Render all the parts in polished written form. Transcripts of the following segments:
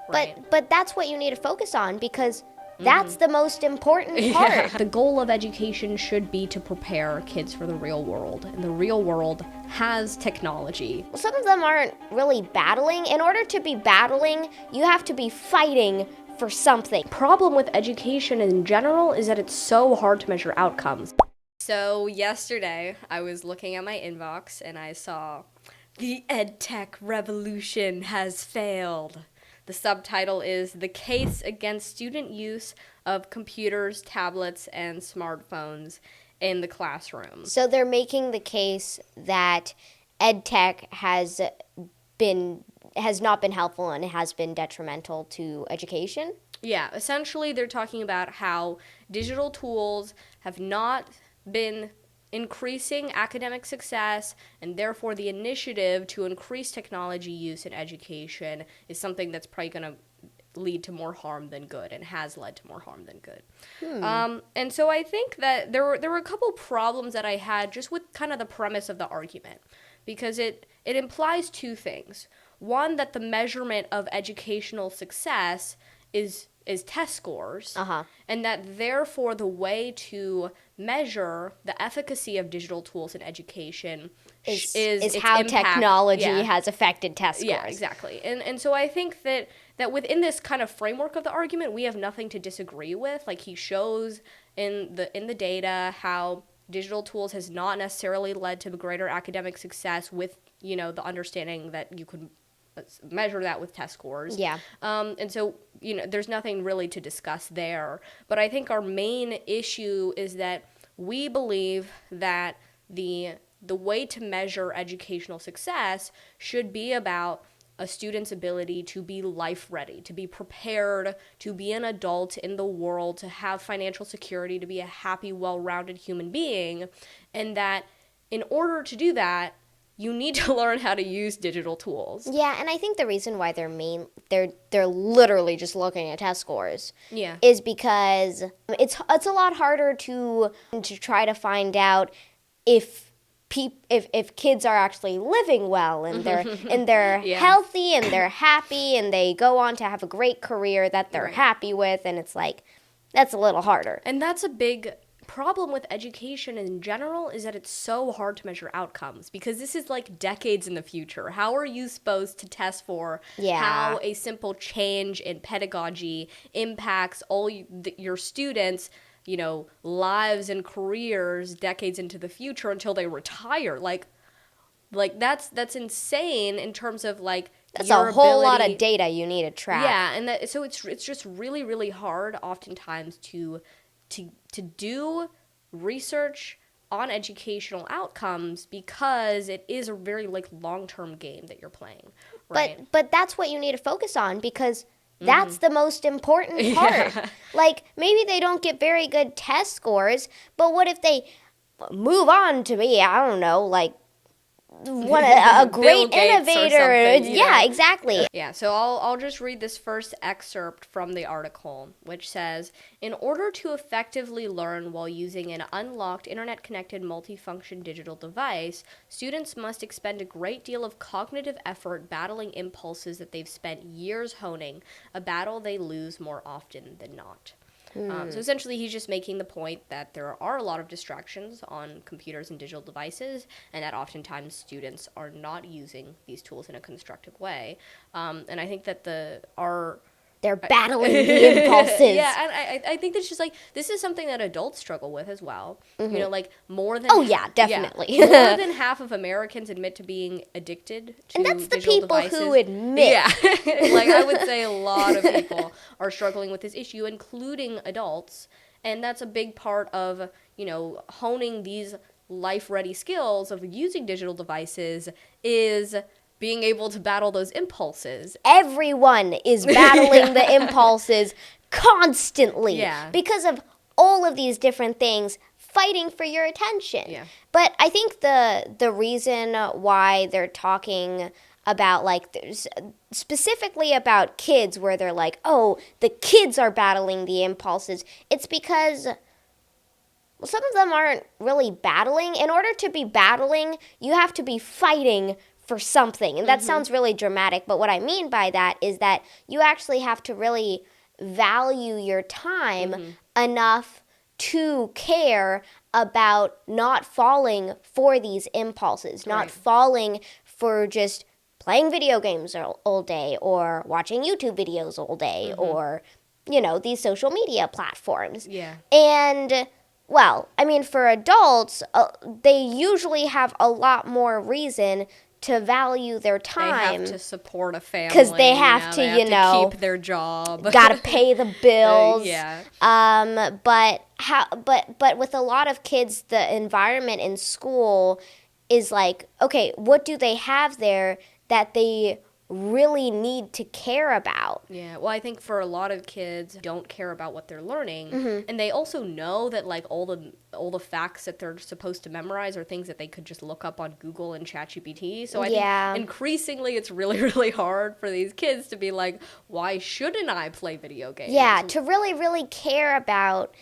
right? But that's what you need to focus on, because that's the most important part. Yeah. The goal of education should be to prepare kids for the real world, and the real world has technology. Some of them aren't really battling. In order to be battling, you have to be fighting for something. Problem with education in general is that it's so hard to measure outcomes. So yesterday, I was looking at my inbox and I saw, "The EdTech revolution has failed." The subtitle is "The Case Against Student Use of Computers, Tablets, and Smartphones in the Classroom." So they're making the case that EdTech has not been helpful and has been detrimental to education. Yeah, essentially they're talking about how digital tools have not been increasing academic success, and therefore the initiative to increase technology use in education is something that's probably going to lead to more harm than good, and has led to more harm than good. And so I think that there were a couple problems that I had just with kind of the premise of the argument, because it implies two things. One, that the measurement of educational success is test scores, and that therefore the way to measure the efficacy of digital tools in education is how impact. technology has affected test scores. Yeah, exactly. And so I think that within this kind of framework of the argument, we have nothing to disagree with. Like, he shows in the data how digital tools has not necessarily led to greater academic success, with, the understanding that you could measure that with test scores. Yeah. And so, there's nothing really to discuss there. But I think our main issue is that we believe that the way to measure educational success should be about a student's ability to be life ready, to be prepared, to be an adult in the world, to have financial security, to be a happy, well-rounded human being, and that in order to do that, you need to learn how to use digital tools. Yeah, and I think the reason why they're literally just looking at test scores, is because it's a lot harder to try to find out if kids are actually living well, and they're healthy, and they're happy, and they go on to have a great career that they're happy with, and it's like, that's a little harder. And that's a big problem with education in general, is that it's so hard to measure outcomes, because this is like decades in the future. How are you supposed to test for how a simple change in pedagogy impacts all your students' lives and careers decades into the future until they retire? Like that's insane in terms of like that's a whole lot of data you need to track. Yeah, and so it's just really, really hard oftentimes to do research on educational outcomes, because it is a very long-term game that you're playing, right? But that's what you need to focus on, because that's the most important part. Yeah. Like, maybe they don't get very good test scores, but what if they move on to be, I don't know, like a great innovator? Yeah, exactly. Yeah, so I'll just read this first excerpt from the article, which says, "In order to effectively learn while using an unlocked, internet-connected, multifunction digital device, students must expend a great deal of cognitive effort battling impulses that they've spent years honing, a battle they lose more often than not." So essentially, he's just making the point that there are a lot of distractions on computers and digital devices, and that oftentimes students are not using these tools in a constructive way. And I think that they're battling the impulses. Yeah, and I think that's just this is something that adults struggle with as well. More than definitely. More than half of Americans admit to being addicted to and that's the digital people devices. who admit. Yeah, I would say a lot of people are struggling with this issue, including adults, and that's a big part of honing these life-ready skills of using digital devices is being able to battle those impulses. Everyone is battling the impulses constantly because of all of these different things fighting for your attention. Yeah. But I think the reason why they're talking about specifically about kids, where they're like, oh, the kids are battling the impulses, it's because some of them aren't really battling. In order to be battling, you have to be fighting for something. And that sounds really dramatic, but what I mean by that is that you actually have to really value your time enough to care about not falling for these impulses, not falling for just playing video games all day or watching YouTube videos all day or, these social media platforms. Yeah. And, well, I mean, for adults, they usually have a lot more reason to value their time. They have to support a family. Because they have to, keep their job. Gotta pay the bills. Yeah. But with a lot of kids, the environment in school is like, okay, what do they have there that they really need to care about? Yeah, well, I think for a lot of kids don't care about what they're learning, and they also know that like all the facts that they're supposed to memorize are things that they could just look up on Google and ChatGPT. So I think increasingly it's really, really hard for these kids to be like, why shouldn't I play video games? Yeah, to really, really care about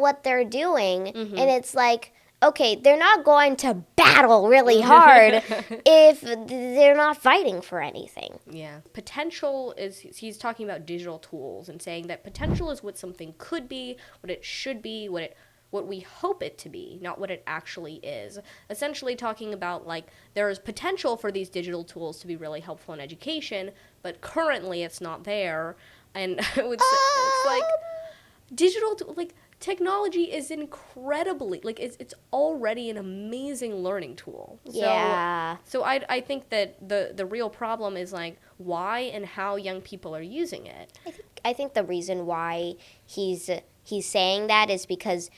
what they're doing, and it's like, okay, they're not going to battle really hard if they're not fighting for anything. Yeah. Potential is, he's talking about digital tools and saying that potential is what something could be, what it should be, what we hope it to be, not what it actually is. Essentially talking about like there is potential for these digital tools to be really helpful in education, but currently it's not there. And it's like technology is incredibly, like, it's already an amazing learning tool. So I think that the real problem is, like, why and how young people are using it. I think the reason why he's saying that is because,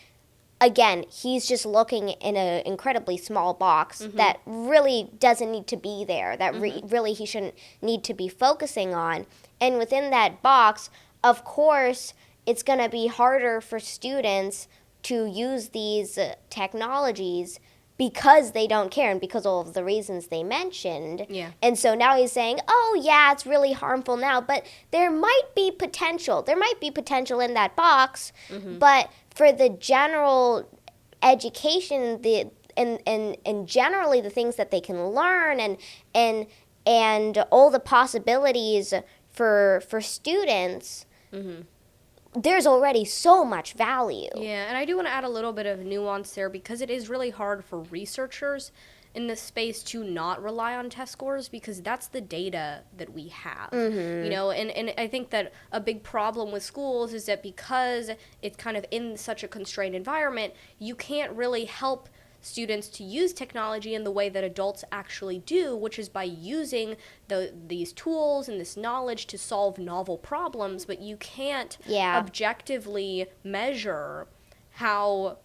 again, he's just looking in an incredibly small box that really doesn't need to be there, that really he shouldn't need to be focusing on. And within that box, of course, it's going to be harder for students to use these technologies because they don't care and because of all of the reasons they mentioned. Yeah. And so now he's saying, oh, yeah, it's really harmful now, but there might be potential. There might be potential in that box, but for the general education, and generally the things that they can learn and all the possibilities for students, there's already so much value. Yeah, and I do want to add a little bit of nuance there because it is really hard for researchers in this space to not rely on test scores because that's the data that we have. And I think that a big problem with schools is that because it's kind of in such a constrained environment, you can't really help students to use technology in the way that adults actually do, which is by using these tools and this knowledge to solve novel problems, but you can't objectively measure how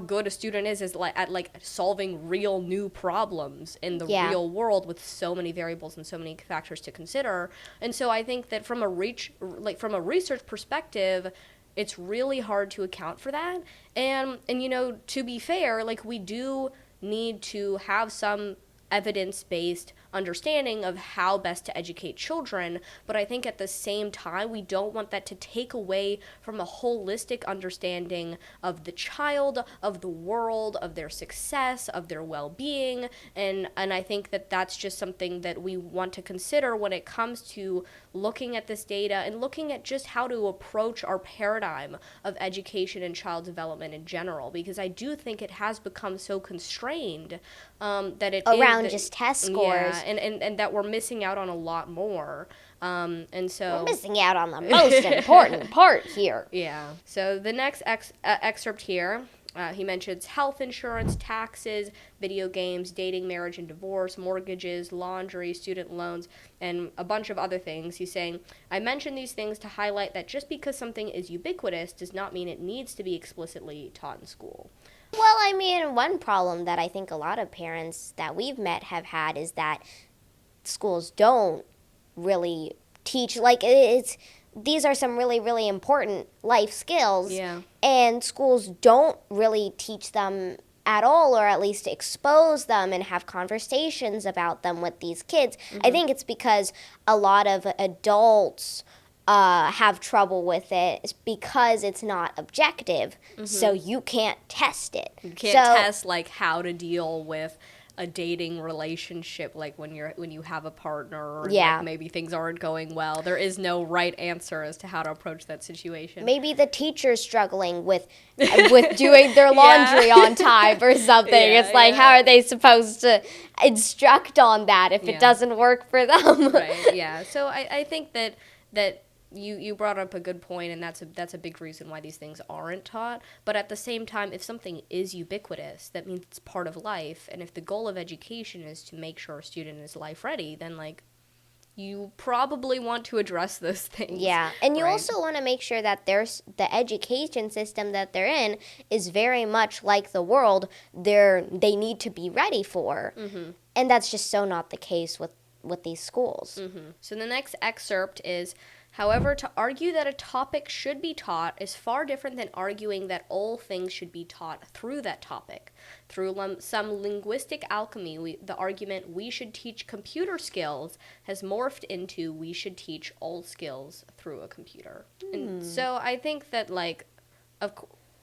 good a student is at solving real new problems in the real world with so many variables and so many factors to consider. And so I think that from a research perspective, it's really hard to account for that. And to be fair, we do need to have some evidence-based understanding of how best to educate children, but I think at the same time we don't want that to take away from a holistic understanding of the child, of the world, of their success, of their well-being, and I think that that's just something that we want to consider when it comes to looking at this data and looking at just how to approach our paradigm of education and child development in general, because I do think it has become so constrained that it around just test scores. Yeah, and that we're missing out on a lot more. And so we're missing out on the most important part here. Yeah. So the next excerpt here, he mentions health insurance, taxes, video games, dating, marriage and divorce, mortgages, laundry, student loans, and a bunch of other things. He's saying, I mention these things to highlight that just because something is ubiquitous does not mean it needs to be explicitly taught in school. Well, I mean, one problem that I think a lot of parents that we've met have had is that schools don't really teach, these are some really, really important life skills. Yeah. And schools don't really teach them at all, or at least expose them and have conversations about them with these kids. I think it's because a lot of adults have trouble with it because it's not objective, so you can't test it. You can't test how to deal with a dating relationship, like when you have a partner, or Yeah. like maybe things aren't going well. There is no right answer as to how to approach that situation. Maybe the teacher's struggling with doing their laundry on time or something. Yeah, It's like, how are they supposed to instruct on that if it doesn't work for them? Right, yeah. So I think that you brought up a good point, and that's a big reason why these things aren't taught. But at the same time, if something is ubiquitous, that means it's part of life. And if the goal of education is to make sure a student is life ready, then like you probably want to address those things. Yeah, and you right? also want to make sure that the education system that they're in is very much like the world they need to be ready for. Mm-hmm. And that's just so not the case with these schools. Mm-hmm. So the next excerpt is, however, to argue that a topic should be taught is far different than arguing that all things should be taught through that topic. Through some linguistic alchemy, the argument we should teach computer skills has morphed into we should teach all skills through a computer. And so I think that, like,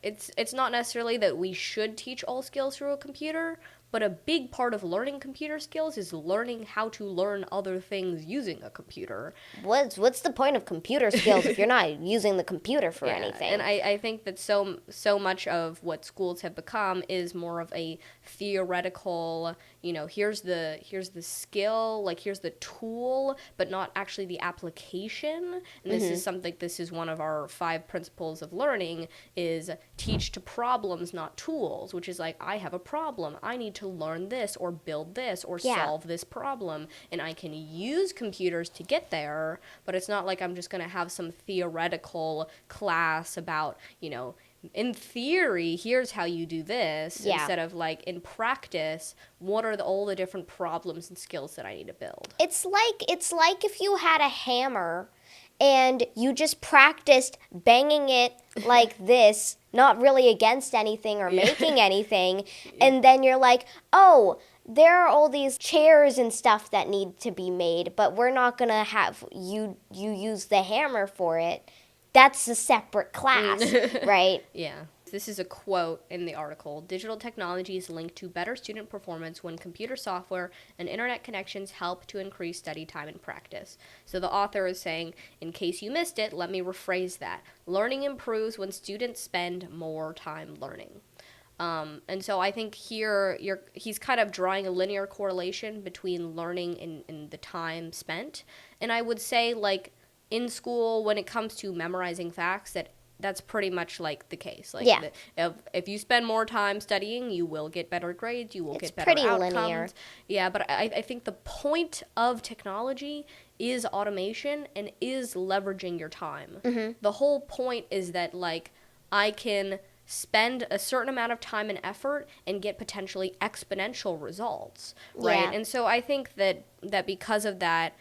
it's not necessarily that we should teach all skills through a computer, but a big part of learning computer skills is learning how to learn other things using a computer. What's the point of computer skills if you're not using the computer for anything? And I think that so much of what schools have become is more of a theoretical, here's the skill, like here's the tool, but not actually the application. And this is one of our 5 principles of learning, is teach to problems, not tools, which is like, I have a problem, I need to learn this or build this or solve this problem, and I can use computers to get there, but it's not like I'm just going to have some theoretical class about, in theory, here's how you do this, instead of like in practice, what are all the different problems and skills that I need to build. It's like if you had a hammer and you just practiced banging it like this, not really against anything or making anything, and then you're like, oh, there are all these chairs and stuff that need to be made, but we're not going to have you use the hammer for it. That's a separate class, right? Yeah. This is a quote in the article. Digital technology is linked to better student performance when computer software and internet connections help to increase study time and practice. So the author is saying, in case you missed it, let me rephrase that. Learning improves when students spend more time learning. And so I think here he's kind of drawing a linear correlation between learning and the time spent. And I would say, like, in school, when it comes to memorizing facts, that's pretty much like the case. Like, if you spend more time studying, you will get better grades, you will get better outcomes. It's pretty linear. Yeah, but I think the point of technology is automation and is leveraging your time. Mm-hmm. The whole point is that, like, I can spend a certain amount of time and effort and get potentially exponential results, right? Yeah. And so I think that because of that,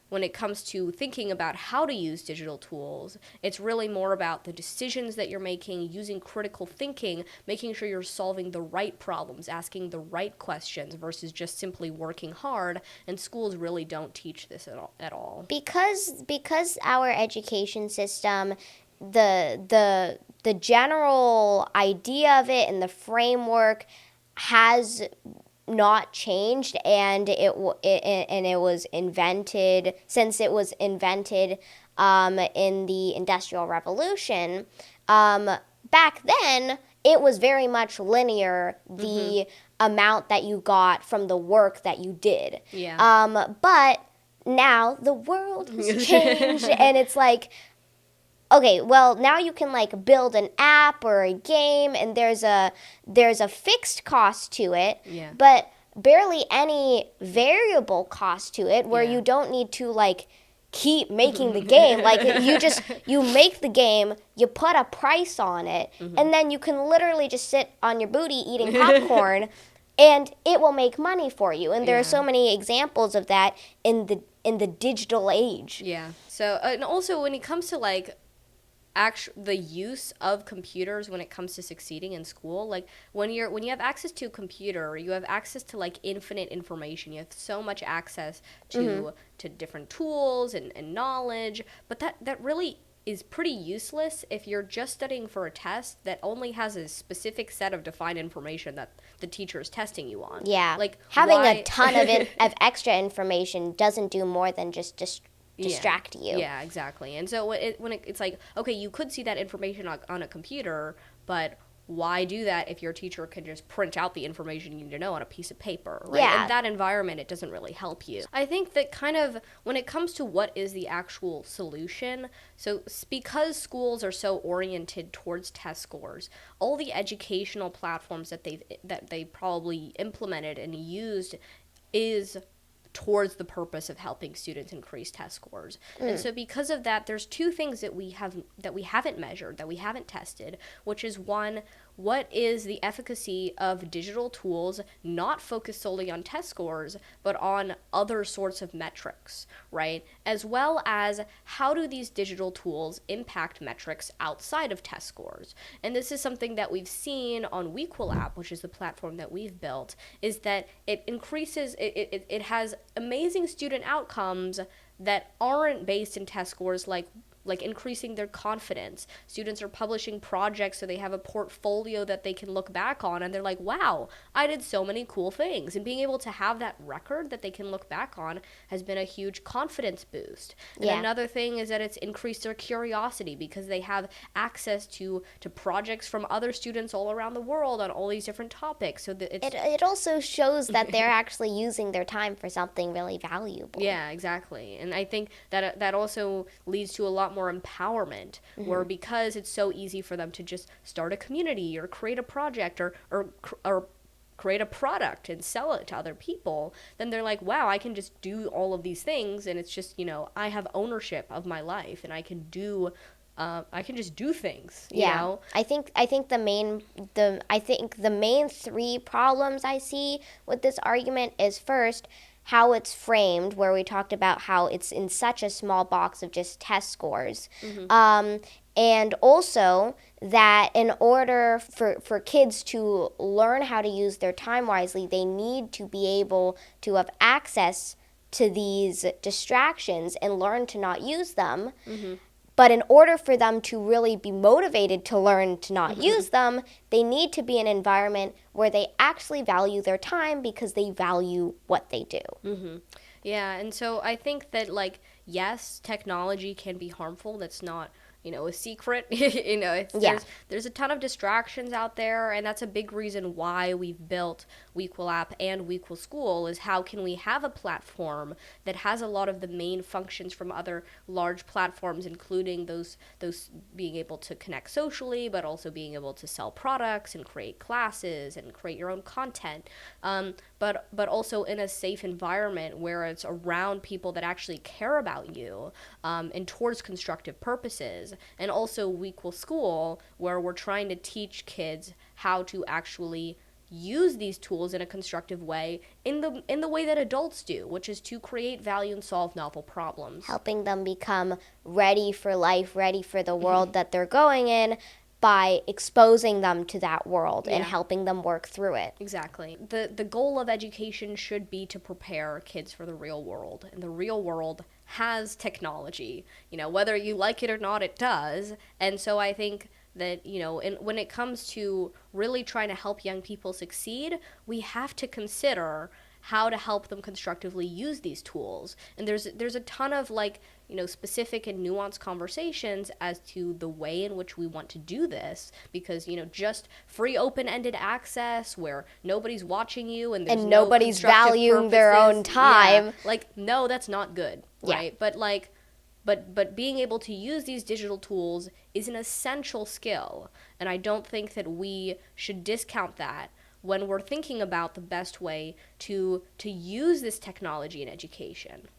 when it comes to thinking about how to use digital tools, it's really more about the decisions that you're making, using critical thinking, making sure you're solving the right problems, asking the right questions versus just simply working hard. And schools really don't teach this at all. Because our education system, the general idea of it and the framework has not changed, and it was invented in the Industrial Revolution. Back then, it was very much linear, the amount that you got from the work that you did. Yeah. But now the world has changed, and it's like, okay, well, now you can, like, build an app or a game, and there's a fixed cost to it, but barely any variable cost to it, where you don't need to, like, keep making the game. Like, you make the game, you put a price on it, and then you can literally just sit on your booty eating popcorn, and it will make money for you. And there are so many examples of that in the digital age. Yeah. So, and also when it comes to, like, the use of computers when it comes to succeeding in school, like when you have access to a computer, you have access to, like, infinite information. You have so much access to different tools and knowledge, but that really is pretty useless if you're just studying for a test that only has a specific set of defined information that the teacher is testing you on. Yeah. Like having a ton of extra information doesn't do more than just distract you. Yeah, exactly. And so it's like, okay, you could see that information on a computer, but why do that if your teacher can just print out the information you need to know on a piece of paper, right? Yeah. In that environment, it doesn't really help you. I think that kind of when it comes to what is the actual solution, so because schools are so oriented towards test scores, all the educational platforms that they probably implemented and used is towards the purpose of helping students increase test scores. And so because of that, there's two things that we haven't measured, that we haven't tested, which is one, what is the efficacy of digital tools not focused solely on test scores, but on other sorts of metrics, right? As well as how do these digital tools impact metrics outside of test scores? And this is something that we've seen on WEquil App, which is the platform that we've built, is that it increases, it has amazing student outcomes that aren't based in test scores, like increasing their confidence. Students are publishing projects so they have a portfolio that they can look back on, and they're like, wow, I did so many cool things. And being able to have that record that they can look back on has been a huge confidence boost. And another thing is that it's increased their curiosity because they have access to projects from other students all around the world on all these different topics. So that it also shows that they're actually using their time for something really valuable. Yeah, exactly. And I think that also leads to a lot more empowerment, where because it's so easy for them to just start a community or create a project or create a product and sell it to other people, then they're like, wow, I can just do all of these things, and it's just, I have ownership of my life, and I can just do things. You know? I think the main three problems I see with this argument is, first, how it's framed, where we talked about how it's in such a small box of just test scores. And also that in order for kids to learn how to use their time wisely, they need to be able to have access to these distractions and learn to not use them. But in order for them to really be motivated to learn to not use them, they need to be in an environment where they actually value their time because they value what they do. Yeah, and so I think that, yes, technology can be harmful. That's not, a secret. There's a ton of distractions out there, and that's a big reason why we've built WEquil App and WEquil School, is how can we have a platform that has a lot of the main functions from other large platforms, including those being able to connect socially, but also being able to sell products and create classes and create your own content, but also in a safe environment where it's around people that actually care about you, and towards constructive purposes. And also WEquil School, where we're trying to teach kids how to actually use these tools in a constructive way, in the way that adults do, which is to create value and solve novel problems. Helping them become ready for life, ready for the world that they're going in, by exposing them to that world and helping them work through it. Exactly. The goal of education should be to prepare kids for the real world. And the real world has technology. Whether you like it or not, it does. And so I think that, when it comes to really trying to help young people succeed, we have to consider how to help them constructively use these tools. And there's a ton of specific and nuanced conversations as to the way in which we want to do this, because just free open-ended access where nobody's watching you and there's nobody's valuing their own time. No, that's not good, right? But being able to use these digital tools is an essential skill, and I don't think that we should discount that when we're thinking about the best way to use this technology in education.